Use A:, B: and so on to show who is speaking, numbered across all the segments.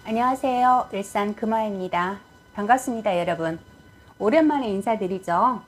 A: 안녕하세요. 일산 금화입니다. 반갑습니다, 여러분. 오랜만에 인사드리죠.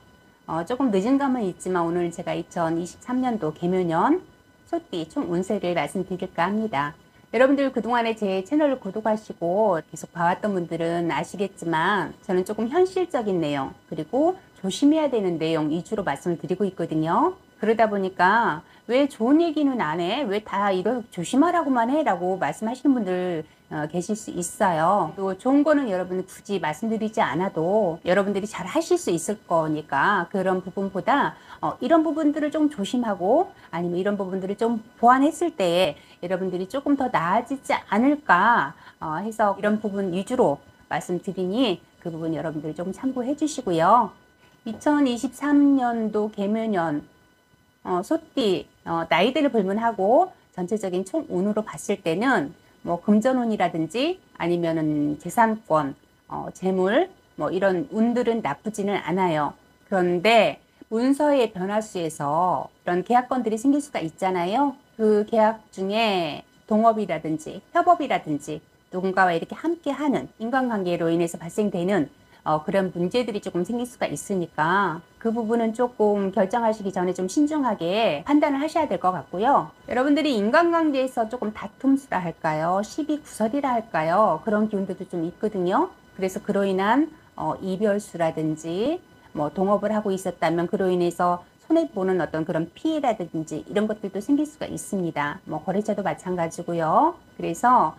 A: 조금 늦은 감은 있지만 오늘 제가 2023년도 개묘년 소띠 총 운세를 말씀드릴까 합니다. 여러분들 그동안에 제 채널을 구독하시고 계속 봐왔던 분들은 아시겠지만 저는 조금 현실적인 내용 그리고 조심해야 되는 내용 위주로 말씀을 드리고 있거든요. 그러다 보니까 왜 좋은 얘기는 안 해? 왜 다 이거 조심하라고만 해? 라고 말씀하시는 분들 계실 수 있어요. 또 좋은 거는 여러분 굳이 말씀드리지 않아도 여러분들이 잘 하실 수 있을 거니까 그런 부분보다 이런 부분들을 좀 조심하고 아니면 이런 부분들을 좀 보완했을 때 여러분들이 조금 더 나아지지 않을까 해서 이런 부분 위주로 말씀드리니 그 부분 여러분들 좀 참고해 주시고요. 2023년도 개묘년 소띠 나이대를 불문하고 전체적인 총 운으로 봤을 때는 뭐 금전운이라든지 아니면은 재산권, 재물 뭐 이런 운들은 나쁘지는 않아요. 그런데 문서의 변화수에서 이런 계약건들이 생길 수가 있잖아요. 그 계약 중에 동업이라든지 협업이라든지 누군가와 이렇게 함께하는 인간관계로 인해서 발생되는 그런 문제들이 조금 생길 수가 있으니까 그 부분은 조금 결정하시기 전에 좀 신중하게 판단을 하셔야 될 것 같고요. 여러분들이 인간관계에서 조금 다툼수라 할까요? 시비구설이라 할까요? 그런 기운들도 좀 있거든요. 그래서 그로 인한 이별수라든지 뭐 동업을 하고 있었다면 그로 인해서 손해보는 어떤 그런 피해라든지 이런 것들도 생길 수가 있습니다. 뭐 거래처도 마찬가지고요. 그래서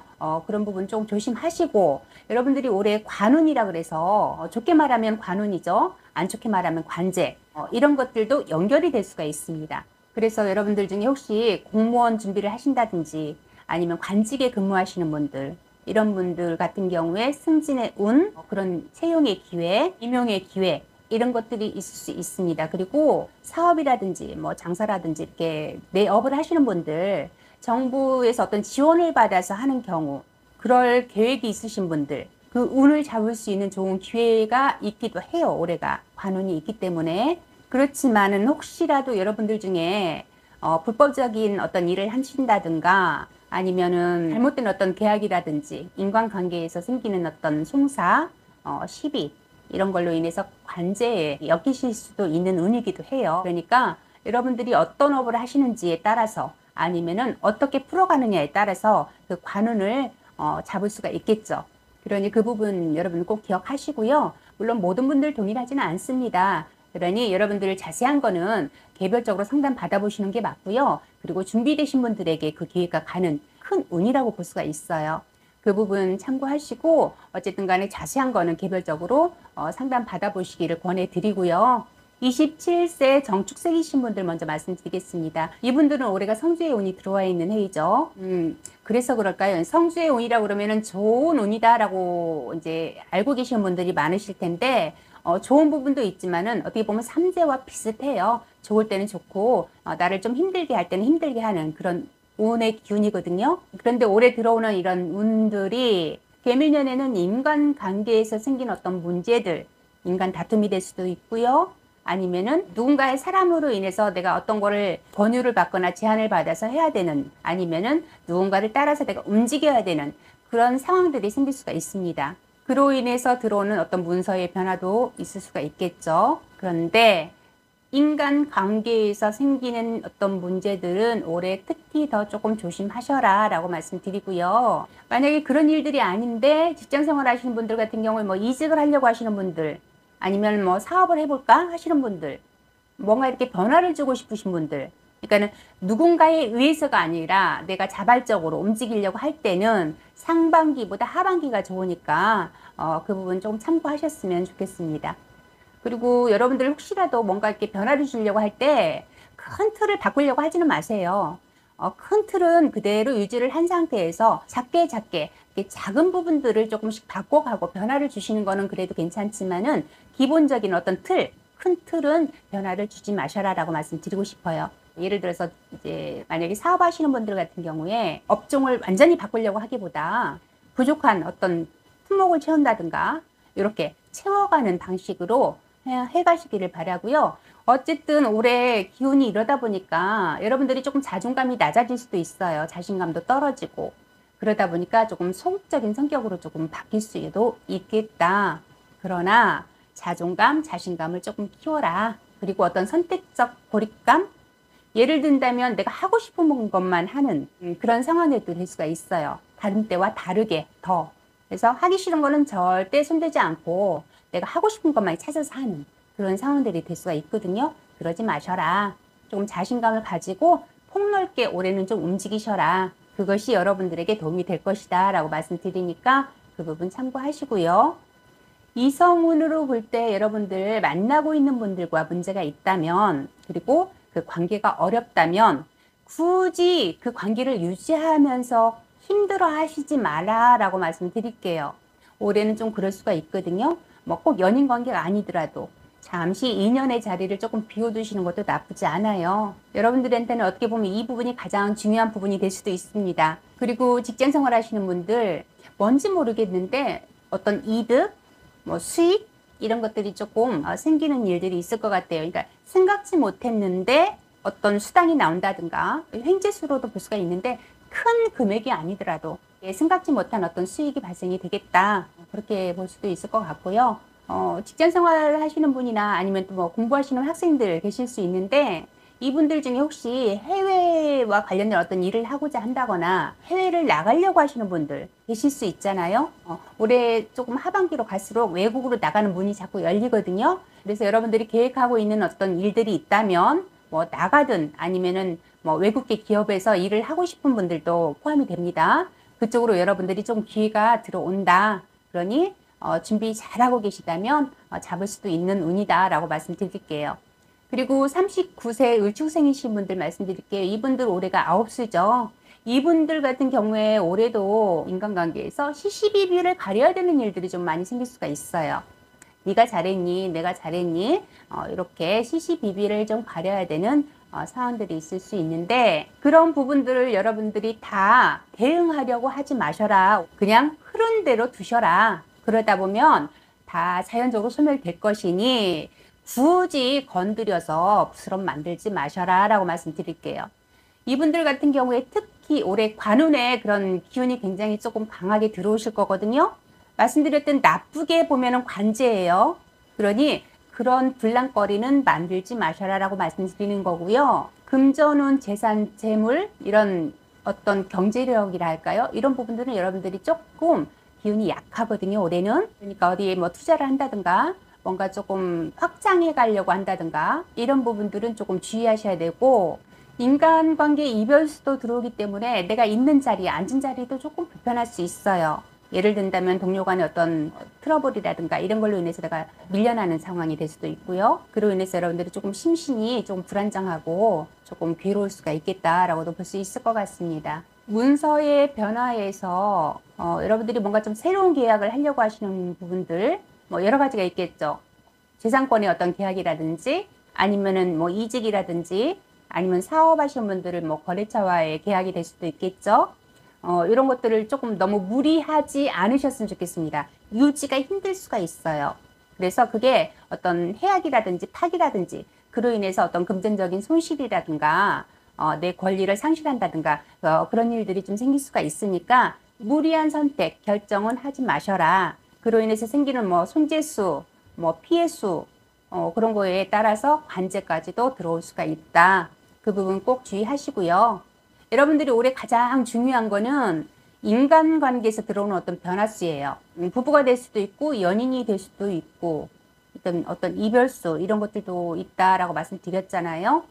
A: 그런 부분 좀 조심하시고 여러분들이 올해 관운이라 그래서 좋게 말하면 관운이죠. 안 좋게 말하면 관제 이런 것들도 연결이 될 수가 있습니다. 그래서 여러분들 중에 혹시 공무원 준비를 하신다든지 아니면 관직에 근무하시는 분들 이런 분들 같은 경우에 승진의 운, 그런 채용의 기회, 임용의 기회 이런 것들이 있을 수 있습니다. 그리고 사업이라든지 뭐 장사라든지 이렇게 내업을 하시는 분들 정부에서 어떤 지원을 받아서 하는 경우 그럴 계획이 있으신 분들 그 운을 잡을 수 있는 좋은 기회가 있기도 해요. 올해가 관운이 있기 때문에 그렇지만은 혹시라도 여러분들 중에 불법적인 어떤 일을 하신다든가 아니면은 잘못된 어떤 계약이라든지 인간관계에서 생기는 어떤 송사, 시비 이런 걸로 인해서 관제에 엮이실 수도 있는 운이기도 해요. 그러니까 여러분들이 어떤 업을 하시는지에 따라서 아니면은 어떻게 풀어가느냐에 따라서 그 관운을 잡을 수가 있겠죠. 그러니 그 부분 여러분 꼭 기억하시고요. 물론 모든 분들 동일하지는 않습니다. 그러니 여러분들 자세한 거는 개별적으로 상담 받아보시는 게 맞고요. 그리고 준비되신 분들에게 그 기회가 가는 큰 운이라고 볼 수가 있어요. 그 부분 참고하시고 어쨌든 간에 자세한 거는 개별적으로 상담 받아보시기를 권해드리고요. 27세 정축생이신 분들 먼저 말씀드리겠습니다. 이분들은 올해가 성주의 운이 들어와 있는 해이죠. 그래서 그럴까요? 성주의 운이라고 그러면은 좋은 운이다라고 이제 알고 계시는 분들이 많으실 텐데 좋은 부분도 있지만은 어떻게 보면 삼재와 비슷해요. 좋을 때는 좋고 나를 좀 힘들게 할 때는 힘들게 하는 그런 운의 기운이거든요. 그런데 올해 들어오는 이런 운들이 개묘년에는 인간관계에서 생긴 어떤 문제들, 인간 다툼이 될 수도 있고요. 아니면은 누군가의 사람으로 인해서 내가 어떤 거를 권유를 받거나 제안을 받아서 해야 되는 아니면은 누군가를 따라서 내가 움직여야 되는 그런 상황들이 생길 수가 있습니다. 그로 인해서 들어오는 어떤 문서의 변화도 있을 수가 있겠죠. 그런데 인간 관계에서 생기는 어떤 문제들은 올해 특히 더 조금 조심하셔라 라고 말씀드리고요. 만약에 그런 일들이 아닌데 직장생활 하시는 분들 같은 경우에 뭐 이직을 하려고 하시는 분들 아니면 뭐 사업을 해볼까 하시는 분들 뭔가 이렇게 변화를 주고 싶으신 분들 그러니까는 누군가에 의해서가 아니라 내가 자발적으로 움직이려고 할 때는 상반기보다 하반기가 좋으니까 그 부분 좀 참고하셨으면 좋겠습니다. 그리고 여러분들 혹시라도 뭔가 이렇게 변화를 주려고 할 때 큰 틀을 바꾸려고 하지는 마세요. 큰 틀은 그대로 유지를 한 상태에서 작게 이렇게 작은 부분들을 조금씩 바꿔가고 변화를 주시는 거는 그래도 괜찮지만은 기본적인 어떤 큰 틀은 변화를 주지 마셔라라고 말씀드리고 싶어요. 예를 들어서 이제 만약에 사업하시는 분들 같은 경우에 업종을 완전히 바꾸려고 하기보다 부족한 어떤 품목을 채운다든가 이렇게 채워가는 방식으로 가시기를 바라고요. 어쨌든 올해 기운이 이러다 보니까 여러분들이 조금 자존감이 낮아질 수도 있어요. 자신감도 떨어지고. 그러다 보니까 조금 소극적인 성격으로 조금 바뀔 수도 있겠다. 그러나 자존감, 자신감을 조금 키워라. 그리고 어떤 선택적 고립감? 예를 든다면 내가 하고 싶은 것만 하는 그런 상황에도 될 수가 있어요. 다른 때와 다르게 더. 그래서 하기 싫은 거는 절대 손대지 않고 내가 하고 싶은 것만 찾아서 하는 그런 상황들이 될 수가 있거든요. 그러지 마셔라. 조금 자신감을 가지고 폭넓게 올해는 좀 움직이셔라. 그것이 여러분들에게 도움이 될 것이다 라고 말씀드리니까 그 부분 참고하시고요. 이성운으로 볼 때 여러분들 만나고 있는 분들과 문제가 있다면, 그리고 그 관계가 어렵다면 굳이 그 관계를 유지하면서 힘들어 하시지 마라 라고 말씀드릴게요. 올해는 좀 그럴 수가 있거든요. 뭐 꼭 연인 관계가 아니더라도 잠시 인연의 자리를 조금 비워두시는 것도 나쁘지 않아요. 여러분들한테는 어떻게 보면 이 부분이 가장 중요한 부분이 될 수도 있습니다. 그리고 직장 생활 하시는 분들 뭔지 모르겠는데 어떤 이득, 뭐 수익 이런 것들이 조금 생기는 일들이 있을 것 같아요. 그러니까 생각지 못했는데 어떤 수당이 나온다든가 횡재수로도 볼 수가 있는데 큰 금액이 아니더라도 생각지 못한 어떤 수익이 발생이 되겠다. 그렇게 볼 수도 있을 것 같고요. 직장 생활 하시는 분이나 아니면 또 뭐 공부하시는 학생들 계실 수 있는데 이분들 중에 혹시 해외와 관련된 어떤 일을 하고자 한다거나 해외를 나가려고 하시는 분들 계실 수 있잖아요. 올해 조금 하반기로 갈수록 외국으로 나가는 문이 자꾸 열리거든요. 그래서 여러분들이 계획하고 있는 어떤 일들이 있다면 뭐 나가든 아니면은 뭐 외국계 기업에서 일을 하고 싶은 분들도 포함이 됩니다. 그쪽으로 여러분들이 좀 기회가 들어온다. 그러니 준비 잘하고 계시다면 잡을 수도 있는 운이다 라고 말씀드릴게요. 그리고 39세 을축생이신 분들 말씀드릴게요. 이분들 올해가 9수죠. 이분들 같은 경우에 올해도 인간관계에서 시시비비를 가려야 되는 일들이 좀 많이 생길 수가 있어요. 네가 잘했니? 내가 잘했니? 이렇게 시시비비를 좀 가려야 되는 상황들이 있을 수 있는데 그런 부분들을 여러분들이 다 대응하려고 하지 마셔라. 그냥 흐른 대로 두셔라. 그러다 보면 다 자연적으로 소멸될 것이니 굳이 건드려서 부스럼 만들지 마셔라 라고 말씀드릴게요. 이분들 같은 경우에 특히 올해 관운에 그런 기운이 굉장히 조금 강하게 들어오실 거거든요. 말씀드렸던 나쁘게 보면은 관제예요. 그러니 그런 불랑거리는 만들지 마셔라 라고 말씀드리는 거고요. 금전운, 재산, 재물 이런 어떤 경제력이라 할까요? 이런 부분들은 여러분들이 조금 기운이 약하거든요. 올해는. 그러니까 어디에 뭐 투자를 한다든가 뭔가 조금 확장해 가려고 한다든가 이런 부분들은 조금 주의하셔야 되고 인간관계 이별수도 들어오기 때문에 내가 있는 자리에 앉은 자리도 조금 불편할 수 있어요. 예를 든다면 동료 간의 어떤 트러블이라든가 이런 걸로 인해서 내가 밀려나는 상황이 될 수도 있고요. 그로 인해서 여러분들이 조금 심신이 조금 불안정하고 조금 괴로울 수가 있겠다라고도 볼 수 있을 것 같습니다. 문서의 변화에서 여러분들이 뭔가 좀 새로운 계약을 하려고 하시는 부분들 뭐 여러 가지가 있겠죠. 재산권의 어떤 계약이라든지 아니면은 뭐 이직이라든지 아니면 사업하시는 분들은 뭐 거래처와의 계약이 될 수도 있겠죠. 이런 것들을 조금 너무 무리하지 않으셨으면 좋겠습니다. 유지가 힘들 수가 있어요. 그래서 그게 어떤 해악이라든지 파기라든지 그로 인해서 어떤 금전적인 손실이라든가 내 권리를 상실한다든가 그런 일들이 좀 생길 수가 있으니까 무리한 선택, 결정은 하지 마셔라. 그로 인해서 생기는 뭐 손재수, 뭐 피해수 그런 거에 따라서 관제까지도 들어올 수가 있다. 그 부분 꼭 주의하시고요. 여러분들이 올해 가장 중요한 거는 인간관계에서 들어오는 어떤 변화수예요. 부부가 될 수도 있고 연인이 될 수도 있고 어떤 이별수 이런 것들도 있다라고 말씀드렸잖아요.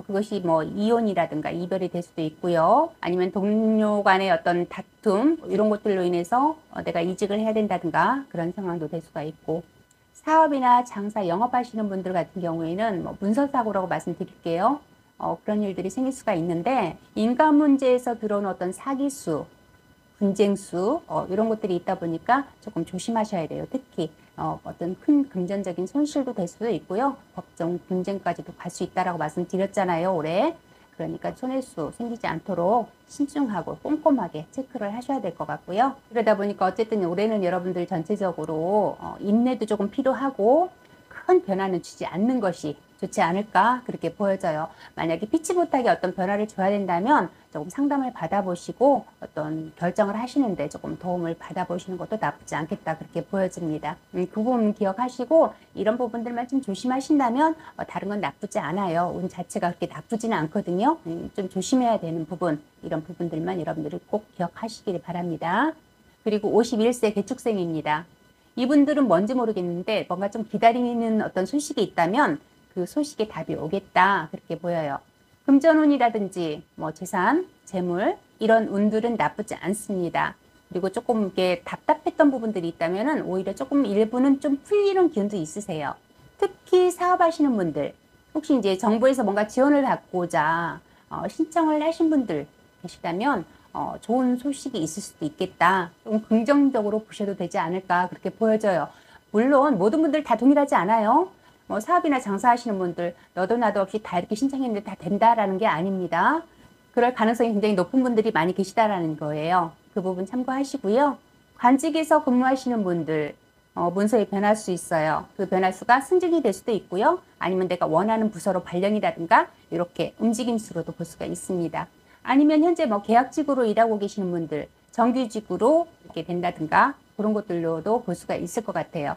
A: 그것이 뭐 이혼이라든가 이별이 될 수도 있고요. 아니면 동료 간의 어떤 다툼 이런 것들로 인해서 내가 이직을 해야 된다든가 그런 상황도 될 수가 있고 사업이나 장사 영업하시는 분들 같은 경우에는 뭐 문서사고라고 말씀드릴게요. 그런 일들이 생길 수가 있는데 인간 문제에서 들어오는 어떤 사기수, 분쟁수 이런 것들이 있다 보니까 조금 조심하셔야 돼요. 특히 어떤 큰 금전적인 손실도 될 수도 있고요. 법정 분쟁까지도 갈 수 있다라고 말씀드렸잖아요. 올해. 그러니까 손해수 생기지 않도록 신중하고 꼼꼼하게 체크를 하셔야 될 것 같고요. 그러다 보니까 어쨌든 올해는 여러분들 전체적으로 인내도 조금 필요하고 큰 변화는 주지 않는 것이 좋지 않을까 그렇게 보여져요. 만약에 피치 못하게 어떤 변화를 줘야 된다면 조금 상담을 받아보시고 어떤 결정을 하시는데 조금 도움을 받아보시는 것도 나쁘지 않겠다 그렇게 보여집니다. 그 부분 기억하시고 이런 부분들만 좀 조심하신다면 다른 건 나쁘지 않아요. 운 자체가 그렇게 나쁘지는 않거든요. 좀 조심해야 되는 부분, 이런 부분들만 여러분들이 꼭 기억하시길 바랍니다. 그리고 51세 개축생입니다. 이분들은 뭔지 모르겠는데 뭔가 좀 기다리는 어떤 소식이 있다면 그 소식에 답이 오겠다 그렇게 보여요. 금전운이라든지 뭐 재산, 재물 이런 운들은 나쁘지 않습니다. 그리고 조금 이렇게 답답했던 부분들이 있다면은 오히려 조금 일부는 좀 풀리는 기운도 있으세요. 특히 사업하시는 분들, 혹시 이제 정부에서 뭔가 지원을 받고자 신청을 하신 분들 계시다면 좋은 소식이 있을 수도 있겠다. 좀 긍정적으로 보셔도 되지 않을까 그렇게 보여져요. 물론 모든 분들 다 동일하지 않아요. 뭐 사업이나 장사하시는 분들 너도 나도 없이 다 이렇게 신청했는데 다 된다라는 게 아닙니다. 그럴 가능성이 굉장히 높은 분들이 많이 계시다라는 거예요. 그 부분 참고하시고요. 관직에서 근무하시는 분들 문서에 변할 수 있어요. 그 변화수가 승진이 될 수도 있고요. 아니면 내가 원하는 부서로 발령이라든가 이렇게 움직임수로도 볼 수가 있습니다. 아니면 현재 뭐 계약직으로 일하고 계시는 분들 정규직으로 이렇게 된다든가 그런 것들로도 볼 수가 있을 것 같아요.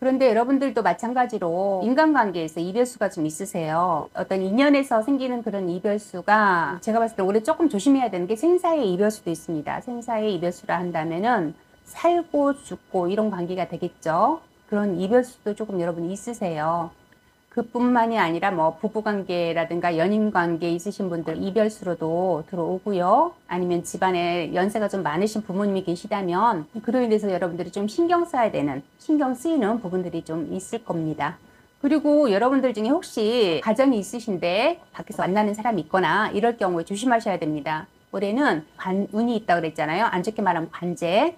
A: 그런데 여러분들도 마찬가지로 인간관계에서 이별수가 좀 있으세요. 어떤 인연에서 생기는 그런 이별수가 제가 봤을 때 올해 조금 조심해야 되는 게 생사의 이별수도 있습니다. 생사의 이별수라 한다면은 살고 죽고 이런 관계가 되겠죠. 그런 이별수도 조금 여러분 있으세요. 그뿐만이 아니라 뭐 부부관계라든가 연인관계 있으신 분들 이별수로도 들어오고요. 아니면 집안에 연세가 좀 많으신 부모님이 계시다면 그로 인해서 여러분들이 좀 신경 써야 되는, 신경 쓰이는 부분들이 좀 있을 겁니다. 그리고 여러분들 중에 혹시 가정이 있으신데 밖에서 만나는 사람이 있거나 이럴 경우에 조심하셔야 됩니다. 올해는 운이 있다고 그랬잖아요. 안 좋게 말하면 관제.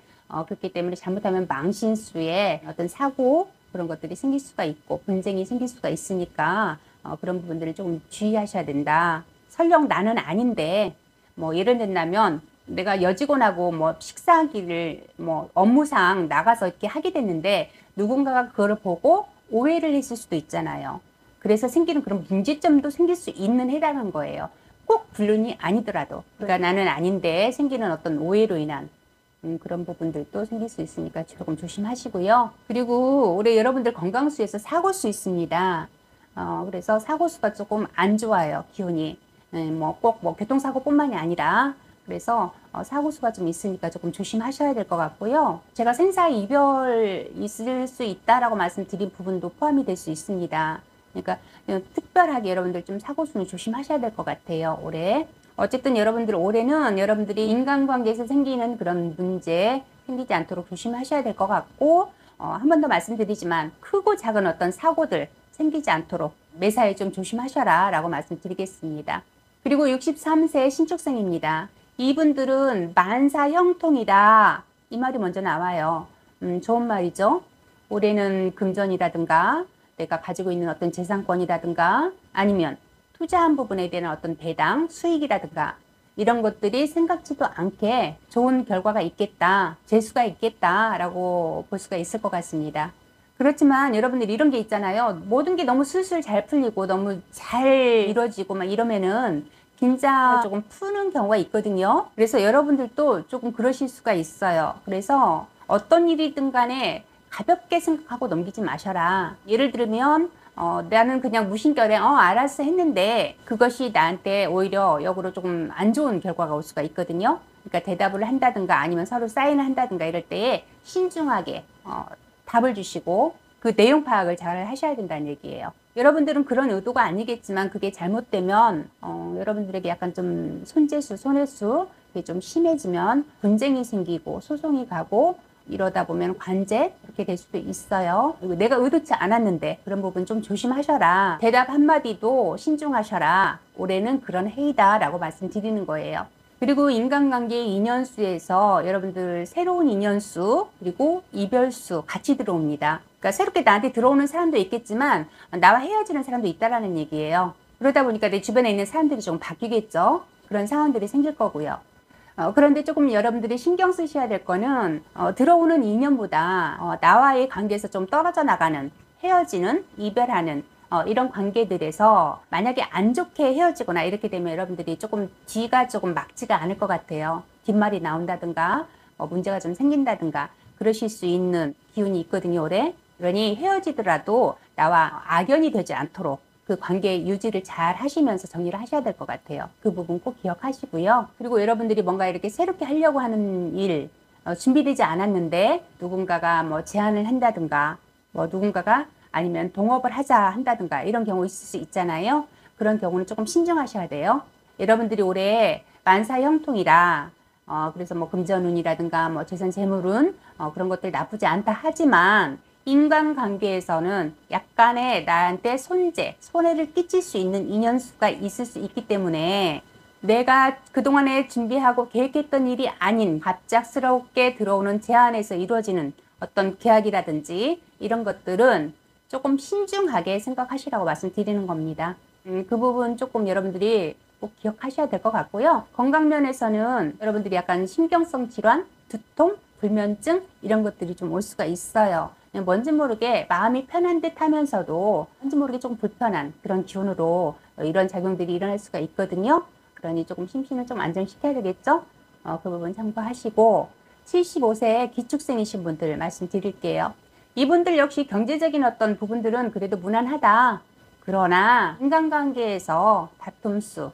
A: 그렇기 때문에 잘못하면 망신수에 어떤 사고 그런 것들이 생길 수가 있고 분쟁이 생길 수가 있으니까 그런 부분들을 조금 주의하셔야 된다. 설령 나는 아닌데 뭐 예를 든다면 내가 여직원하고 뭐 식사하기를 뭐 업무상 나가서 이렇게 하게 됐는데 누군가가 그거를 보고 오해를 했을 수도 있잖아요. 그래서 생기는 그런 문제점도 생길 수 있는 해당한 거예요. 꼭 불륜이 아니더라도. 그러니까 나는 아닌데 생기는 어떤 오해로 인한 그런 부분들도 생길 수 있으니까 조금 조심하시고요. 그리고 올해 여러분들 건강수에서 사고수 있습니다. 그래서 사고수가 조금 안 좋아요. 기운이. 뭐 꼭 뭐 교통사고뿐만이 아니라 그래서 사고수가 좀 있으니까 조금 조심하셔야 될 것 같고요. 제가 생사 이별 있을 수 있다라고 말씀드린 부분도 포함이 될 수 있습니다. 그러니까 특별하게 여러분들 좀 사고수는 조심하셔야 될 것 같아요. 올해. 어쨌든 여러분들 올해는 여러분들이 인간관계에서 생기는 그런 문제 생기지 않도록 조심하셔야 될 것 같고 한 번 더 말씀드리지만 크고 작은 어떤 사고들 생기지 않도록 매사에 좀 조심하셔라 라고 말씀드리겠습니다. 그리고 63세 신축생입니다. 이분들은 만사 형통이다 이 말이 먼저 나와요. 좋은 말이죠. 올해는 금전이라든가 내가 가지고 있는 어떤 재산권이라든가 아니면 투자한 부분에 대한 어떤 배당, 수익이라든가 이런 것들이 생각지도 않게 좋은 결과가 있겠다, 재수가 있겠다라고 볼 수가 있을 것 같습니다. 그렇지만 여러분들 이런 게 있잖아요. 모든 게 너무 술술 잘 풀리고 너무 잘 이루어지고 막 이러면은 긴장을 조금 푸는 경우가 있거든요. 그래서 여러분들도 조금 그러실 수가 있어요. 그래서 어떤 일이든 간에 가볍게 생각하고 넘기지 마셔라. 예를 들면 나는 그냥 무심결에 알았어 했는데 그것이 나한테 오히려 역으로 조금 안 좋은 결과가 올 수가 있거든요. 그러니까 대답을 한다든가 아니면 서로 사인을 한다든가 이럴 때에 신중하게 답을 주시고 그 내용 파악을 잘 하셔야 된다는 얘기예요. 여러분들은 그런 의도가 아니겠지만 그게 잘못되면 여러분들에게 약간 좀 손재수, 손해수 그게 좀 심해지면 분쟁이 생기고 소송이 가고 이러다 보면 관제 이렇게 될 수도 있어요. 그리고 내가 의도치 않았는데 그런 부분 좀 조심하셔라. 대답 한마디도 신중하셔라. 올해는 그런 해이다 라고 말씀드리는 거예요. 그리고 인간관계 인연수에서 여러분들 새로운 인연수 그리고 이별수 같이 들어옵니다. 그러니까 새롭게 나한테 들어오는 사람도 있겠지만 나와 헤어지는 사람도 있다라는 얘기예요. 그러다 보니까 내 주변에 있는 사람들이 좀 바뀌겠죠. 그런 상황들이 생길 거고요. 그런데 조금 여러분들이 신경 쓰셔야 될 거는 들어오는 인연보다 나와의 관계에서 좀 떨어져 나가는 헤어지는, 이별하는 이런 관계들에서 만약에 안 좋게 헤어지거나 이렇게 되면 여러분들이 조금 뒤가 조금 막지가 않을 것 같아요. 뒷말이 나온다든가 문제가 좀 생긴다든가 그러실 수 있는 기운이 있거든요, 올해. 그러니 헤어지더라도 나와 악연이 되지 않도록 그 관계 유지를 잘 하시면서 정리를 하셔야 될 것 같아요. 그 부분 꼭 기억하시고요. 그리고 여러분들이 뭔가 이렇게 새롭게 하려고 하는 일, 준비되지 않았는데 누군가가 뭐 제안을 한다든가 뭐 누군가가 아니면 동업을 하자 한다든가 이런 경우 있을 수 있잖아요. 그런 경우는 조금 신중하셔야 돼요. 여러분들이 올해 만사 형통이라 그래서 뭐 금전운이라든가 뭐 재산 재물운 그런 것들 나쁘지 않다 하지만 인간관계에서는 약간의 나한테 손해를 끼칠 수 있는 인연수가 있을 수 있기 때문에 내가 그동안에 준비하고 계획했던 일이 아닌 갑작스럽게 들어오는 제안에서 이루어지는 어떤 계약이라든지 이런 것들은 조금 신중하게 생각하시라고 말씀드리는 겁니다. 그 부분 조금 여러분들이 꼭 기억하셔야 될 것 같고요. 건강면에서는 여러분들이 약간 신경성 질환, 두통, 불면증 이런 것들이 좀 올 수가 있어요. 뭔지 모르게 마음이 편한 듯 하면서도 뭔지 모르게 조금 불편한 그런 기운으로 이런 작용들이 일어날 수가 있거든요. 그러니 조금 심신을 좀 안정시켜야 되겠죠? 그 부분 참고하시고 75세 기축생이신 분들 말씀드릴게요. 이분들 역시 경제적인 어떤 부분들은 그래도 무난하다. 그러나 인간관계에서 다툼수,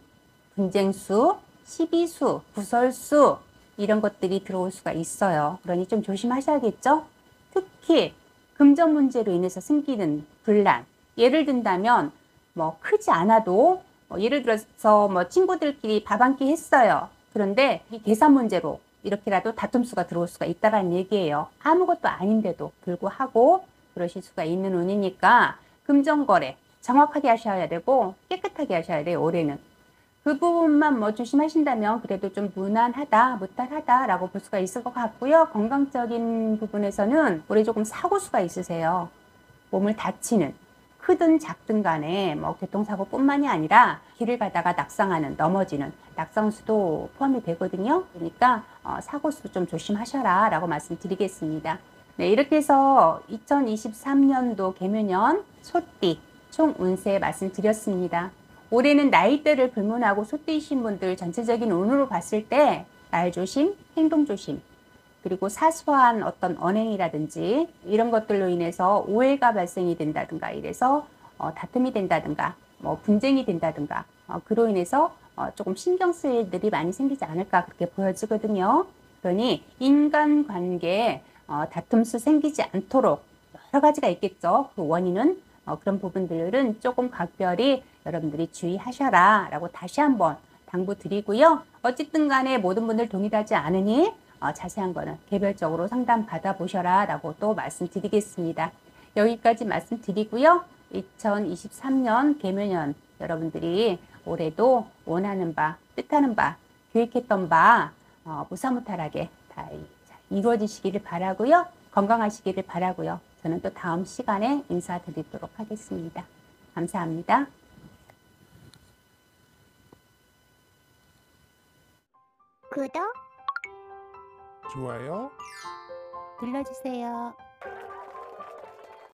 A: 분쟁수, 시비수, 구설수 이런 것들이 들어올 수가 있어요. 그러니 좀 조심하셔야겠죠? 특히 금전 문제로 인해서 생기는 분란. 예를 든다면 뭐 크지 않아도 예를 들어서 뭐 친구들끼리 밥 한 끼 했어요. 그런데 이 계산 문제로 이렇게라도 다툼수가 들어올 수가 있다는 얘기예요. 아무것도 아닌데도 불구하고 그러실 수가 있는 운이니까 금전거래 정확하게 하셔야 되고 깨끗하게 하셔야 돼요, 올해는. 그 부분만 뭐 조심하신다면 그래도 좀 무난하다, 무탈하다라고 볼 수가 있을 것 같고요. 건강적인 부분에서는 올해 조금 사고수가 있으세요. 몸을 다치는, 크든 작든 간에 뭐 교통사고뿐만이 아니라 길을 가다가 낙상하는, 넘어지는 낙상수도 포함이 되거든요. 그러니까 사고수 좀 조심하셔라 라고 말씀드리겠습니다. 네, 이렇게 해서 2023년도 개묘년 소띠 총 운세 말씀드렸습니다. 올해는 나이대를 불문하고 소띠이신 분들 전체적인 운으로 봤을 때 말 조심, 행동 조심, 그리고 사소한 어떤 언행이라든지 이런 것들로 인해서 오해가 발생이 된다든가 이래서 다툼이 된다든가 뭐 분쟁이 된다든가 그로 인해서 조금 신경 쓸 일들이 많이 생기지 않을까 그렇게 보여지거든요. 그러니 인간관계에 다툼수 생기지 않도록 여러 가지가 있겠죠. 그 원인은 그런 부분들은 조금 각별히 여러분들이 주의하셔라 라고 다시 한번 당부드리고요. 어쨌든 간에 모든 분들 동일하지 않으니 자세한 거는 개별적으로 상담 받아보셔라 라고 또 말씀드리겠습니다. 여기까지 말씀드리고요. 2023년 개묘년 여러분들이 올해도 원하는 바, 뜻하는 바, 계획했던 바 무사무탈하게 다 이루어지시기를 바라고요. 건강하시기를 바라고요. 저는 또 다음 시간에 인사드리도록 하겠습니다. 감사합니다.
B: 구독,
C: 좋아요.
A: 눌러주세요.